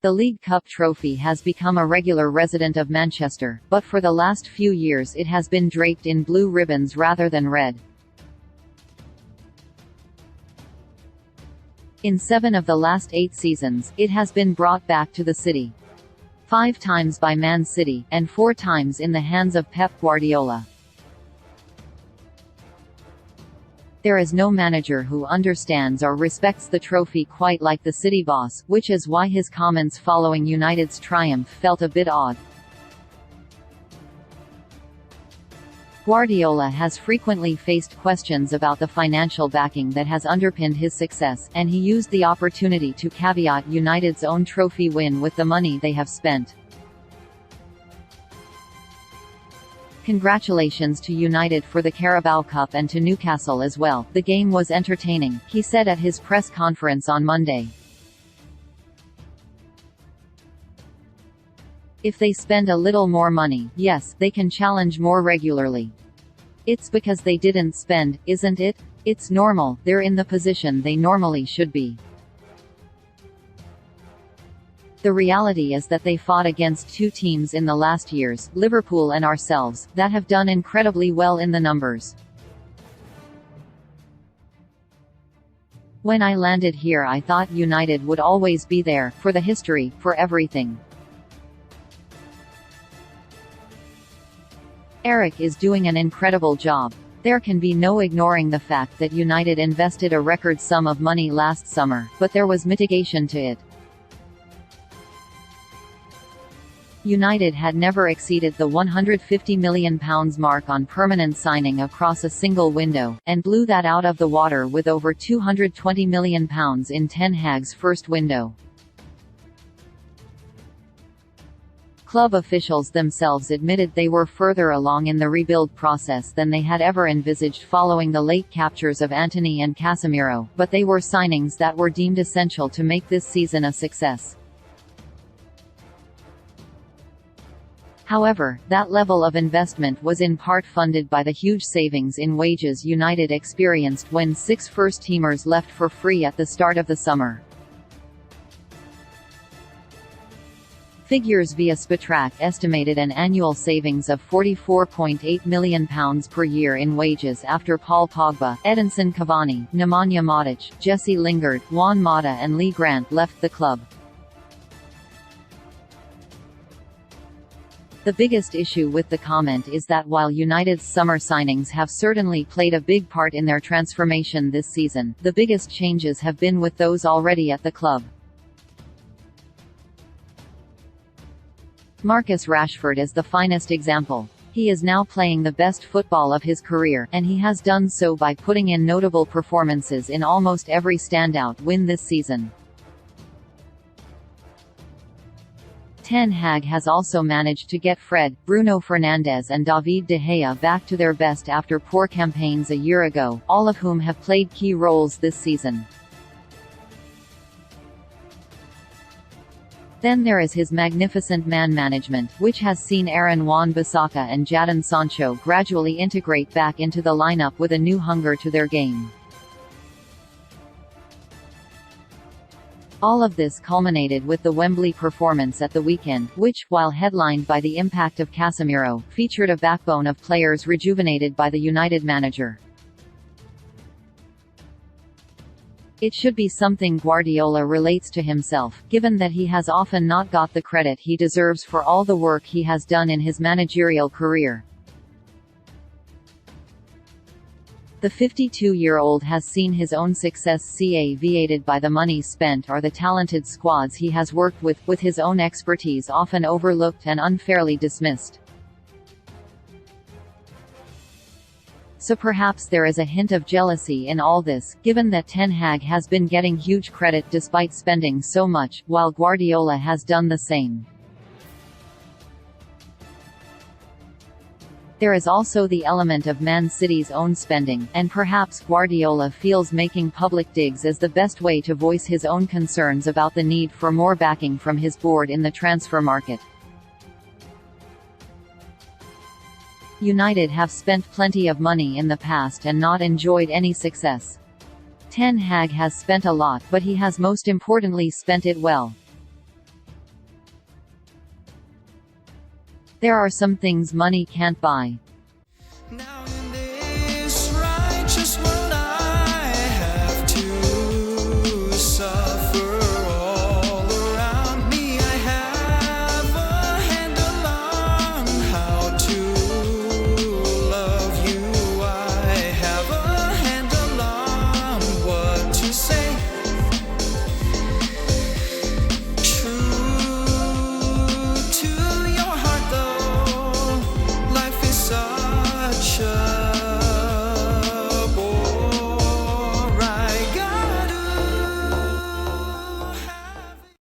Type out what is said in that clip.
The League Cup trophy has become a regular resident of Manchester, but for the last few years it has been draped in blue ribbons rather than red. In 7 of the last 8 seasons, it has been brought back to the city. 5 times by Man City, and 4 times in the hands of Pep Guardiola. There is no manager who understands or respects the trophy quite like the city boss, which is why his comments following United's triumph felt a bit odd. Guardiola has frequently faced questions about the financial backing that has underpinned his success, and he used the opportunity to caveat United's own trophy win with the money they have spent. Congratulations to United for the Carabao Cup and to Newcastle as well. The game was entertaining, he said at his press conference on Monday. If they spend a little more money, yes, they can challenge more regularly. It's because they didn't spend, isn't it? It's normal, they're in the position they normally should be. The reality is that they fought against 2 teams in the last years, Liverpool and ourselves, that have done incredibly well in the numbers. When I landed here I thought United would always be there, for the history, for everything. Eric is doing an incredible job. There can be no ignoring the fact that United invested a record sum of money last summer, but there was mitigation to it. United had never exceeded the £150 million mark on permanent signing across a single window, and blew that out of the water with over £220 million in Ten Hag's first window. Club officials themselves admitted they were further along in the rebuild process than they had ever envisaged following the late captures of Antony and Casemiro, but they were signings that were deemed essential to make this season a success. However, that level of investment was in part funded by the huge savings in wages United experienced when 6 first-teamers left for free at the start of the summer. Figures via Spatrack estimated an annual savings of £44.8 million per year in wages after Paul Pogba, Edinson Cavani, Nemanja Matic, Jesse Lingard, Juan Mata and Lee Grant left the club. The biggest issue with the comment is that while United's summer signings have certainly played a big part in their transformation this season, the biggest changes have been with those already at the club. Marcus Rashford is the finest example. He is now playing the best football of his career, and he has done so by putting in notable performances in almost every standout win this season. Ten Hag has also managed to get Fred, Bruno Fernandes and David De Gea back to their best after poor campaigns a year ago, all of whom have played key roles this season. Then there is his magnificent man management, which has seen Aaron Wan-Bissaka and Jadon Sancho gradually integrate back into the lineup with a new hunger to their game. All of this culminated with the Wembley performance at the weekend, which, while headlined by the impact of Casemiro, featured a backbone of players rejuvenated by the United manager. It should be something Guardiola relates to himself, given that he has often not got the credit he deserves for all the work he has done in his managerial career. The 52-year-old has seen his own success caveated by the money spent or the talented squads he has worked with his own expertise often overlooked and unfairly dismissed. So perhaps there is a hint of jealousy in all this, given that Ten Hag has been getting huge credit despite spending so much, while Guardiola has done the same. There is also the element of Man City's own spending, and perhaps Guardiola feels making public digs is the best way to voice his own concerns about the need for more backing from his board in the transfer market. United have spent plenty of money in the past and not enjoyed any success. Ten Hag has spent a lot, but he has most importantly spent it well. There are some things money can't buy.